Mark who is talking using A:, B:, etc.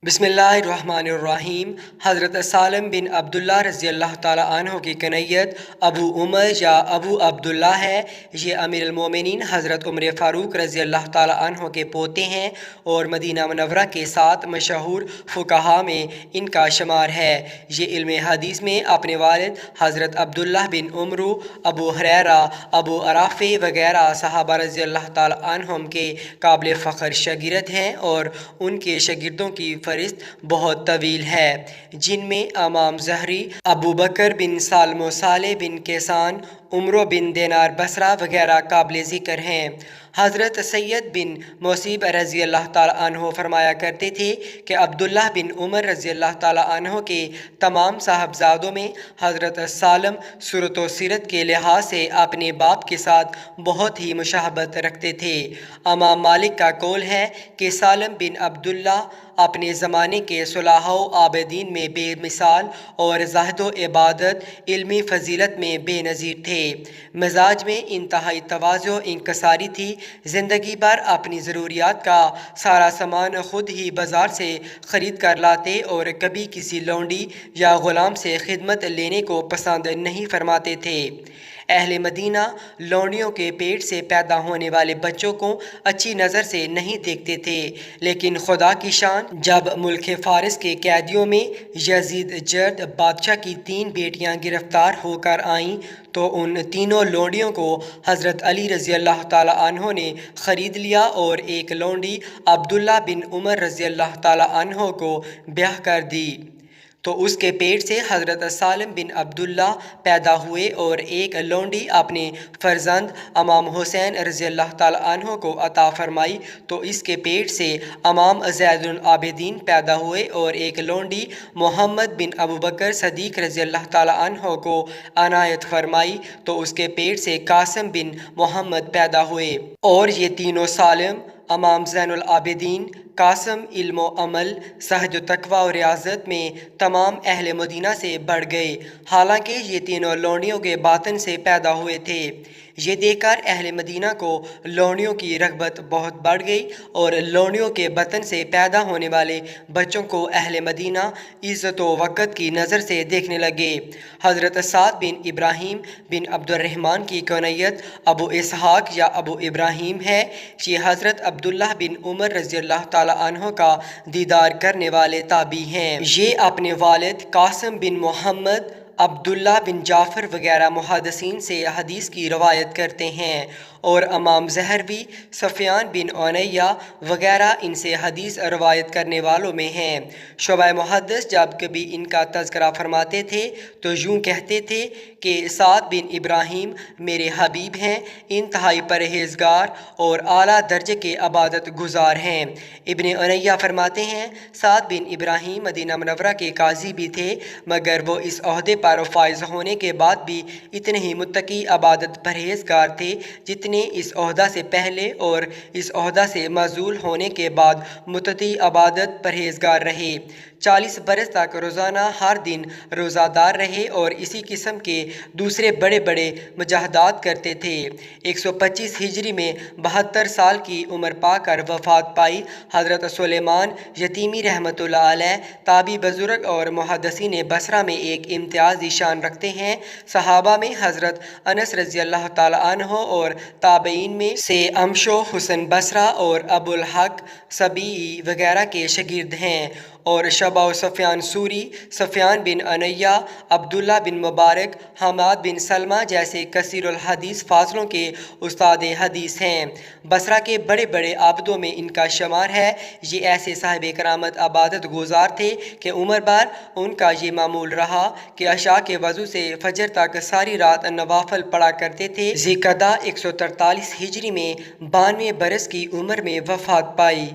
A: बिस्मिल्लाहिर्रहमानिर्रहीम। हज़रत सालिम बिन अब्दुल्ला रज़ी अल्लाह ताला अन्हो की कनैयत अबू उमर या अबू अब्दुल्ला है। ये अमीरुल मोमिनीन हज़रत उमर फ़ारूक रज़ी अल्लाह ताला अन्हो के पोते हैं और मदीना मुनव्वरा के 7 मशहूर फ़ुक़हा में इनका शुमार है। ये इल्म हदीस में अपने वालिद हज़रत अब्दुल्ला बिन उमरू, अबू हुरैरा, अबू अराफ़े वग़ैरह सहाबा रज़ी अल्लाह ताला अन्हुम के काबिल फ़ख्र शागिर्द हैं और उनके शागिर्दों की फ़हरिस्त बहुत तवील है, जिनमें इमाम ज़हरी, अबू बकर बिन सालम, साले बिन कैसान, उमरो बिन दिनार बसरा वग़ैरह काबिल ज़िक्र हैं। हज़रत सैयद बिन मुसीब रज़ी अल्लाह ताला अन्हो फरमाया करते थे कि अब्दुल्लाह बिन उमर रज़ी अल्लाह ताला अन्हो के तमाम साहबजादों में हज़रत सालम सूरत व सीरत के लिहाज से अपने बाप के साथ बहुत ही मुशाहबत रखते थे। इमाम मालिक का कौल है कि सालम बिन अब्दुल्ला अपने ज़माने के सुलहा आबिदीन में बेमिसाल और ज़ाहिद व इबादत, इल्मी फ़जीलत में बेनज़ीर थे। मिजाज में इंतहाई तवाज़ु इंकसारी थी। ज़िंदगी भर अपनी ज़रूरियात का सारा सामान ख़ुद ही बाज़ार से ख़रीद कर लाते और कभी किसी लौंडी या ग़ुलाम से खिदमत लेने को पसंद नहीं फरमाते थे। अहले मदीना लौंडियों के पेट से पैदा होने वाले बच्चों को अच्छी नज़र से नहीं देखते थे, लेकिन खुदा की शान, जब मुल्क फ़ारिस के कैदियों में यजीद जर्द बादशाह की 3 बेटियां गिरफ्तार होकर आईं तो उन तीनों लौंडियों को हज़रत अली रज़ी अल्लाह ताला अन्हो ने ख़रीद लिया और एक लौंडी अब्दुल्ला बिन उमर रज़ी अल्लाह ताला अन्हो को ब्याह कर दी तो उसके पेट से हज़रत सालिम बिन अब्दुल्ला पैदा हुए और एक लौंडी अपने फ़र्जंद इमाम हुसैन रज़ी अल्लाह ताला अन्हो को अता फ़रमाई तो इसके पेट से इमाम ज़ैनुल आबिदीन पैदा हुए और एक लौंडी मोहम्मद बिन अबू बकर सदीक़ रज़ी अल्लाह ताला अन्हो को अनायत फ़रमाई तो उसके पेट से कासिम बिन मोहम्मद पैदा हुए और ये तीनों सालिम, इमाम ज़ैनुल आबिदीन, कासिम इल्म अमल, सहज तकवा और रियाज़त में तमाम अहले मदीना से बढ़ गए। हालांकि ये तीनों लौंडियों के बातन से पैदा हुए थे। ये देखकर अहले मदीना को लौंडियों की रग़बत बहुत बढ़ गई और लौंडियों के बतन से पैदा होने वाले बच्चों को अहले मदीना इज़्ज़त व वक़्त की नज़र से देखने लगे। हज़रत साद बिन इब्राहीम बिन अब्दुर्रहमान की कुनैयत अबू इसहाक़ या अबू इब्राहीम है। ये हज़रत अब्दुल्लाह बिन उमर रज़ी अल्लाह ताला अन्हो का दीदार करने वाले ताबी हैं। ये अपने वालिद कासिम बिन मोहम्मद, अब्दुल्ला बिन जाफ़र वग़ैरह मुहद्दिसीन से हदीस की रवायत करते हैं और इमाम ज़हरवी, सफ़ियान बिन उनैया वग़ैरह इनसे हदीस रवायत करने वालों में हैं। शुअबा मुहद्दिस जब कभी इनका तज़किरा फरमाते थे तो यूँ कहते थे कि साद बिन इब्राहीम मेरे हबीब हैं, इंतहाई परहेज़गार और आला दर्जे के इबादत गुज़ार हैं। इब्न उनैया फरमाते हैं साद बिन इब्राहीम मदीना मुनव्वरा के काजी भी थे, मगर वो इस ओहदे पर फाइज़ होने के बाद भी इतने ही मुत्तकी इबादत परहेज़गार थे जितने इस ओहदा से पहले और इस ओहदा से मज़ूल होने के बाद मुत्तकी इबादत परहेज़गार रहे। 40 बरस तक रोज़ाना हर दिन रोज़ादार रहे और इसी किस्म के दूसरे बड़े बड़े मुजाहदात करते थे। 125 हिजरी में 72 साल की उम्र पाकर वफ़ात पाई। हज़रत सुलेमान यतीमी रहमतुल्लाह अलैह ताबी बुज़ुर्ग और मुहद्दिसीन बसरा में एक इम्तियाज़ी शान रखते हैं। सहाबा में हज़रत अनस रज़ी अल्लाह ताला अन्हो और ताबईन में से अमशो, हुसन बसरा और अबुल हक सबी वग़ैरह के शागिर्द हैं और शबा व सफ़ियान सूरी, सफ़ियान बिन उनैया, अब्दुल्ला बिन मुबारक, हमाद बिन सलमा जैसे कसीरुल हदीस फाज़लों के उस्ताद हदीस हैं। बसरा के बड़े बड़े आबदों में इनका शुमार है। ये ऐसे साहिब करामत इबादत गुज़ार थे कि उम्र भर उनका ये मामूल रहा कि अशा के वज़ू से फजर तक सारी रात नवाफल पढ़ा करते थे। ज़िक़दा 143 हिजरी में 92 बरस की उम्र में वफ़ात पाई।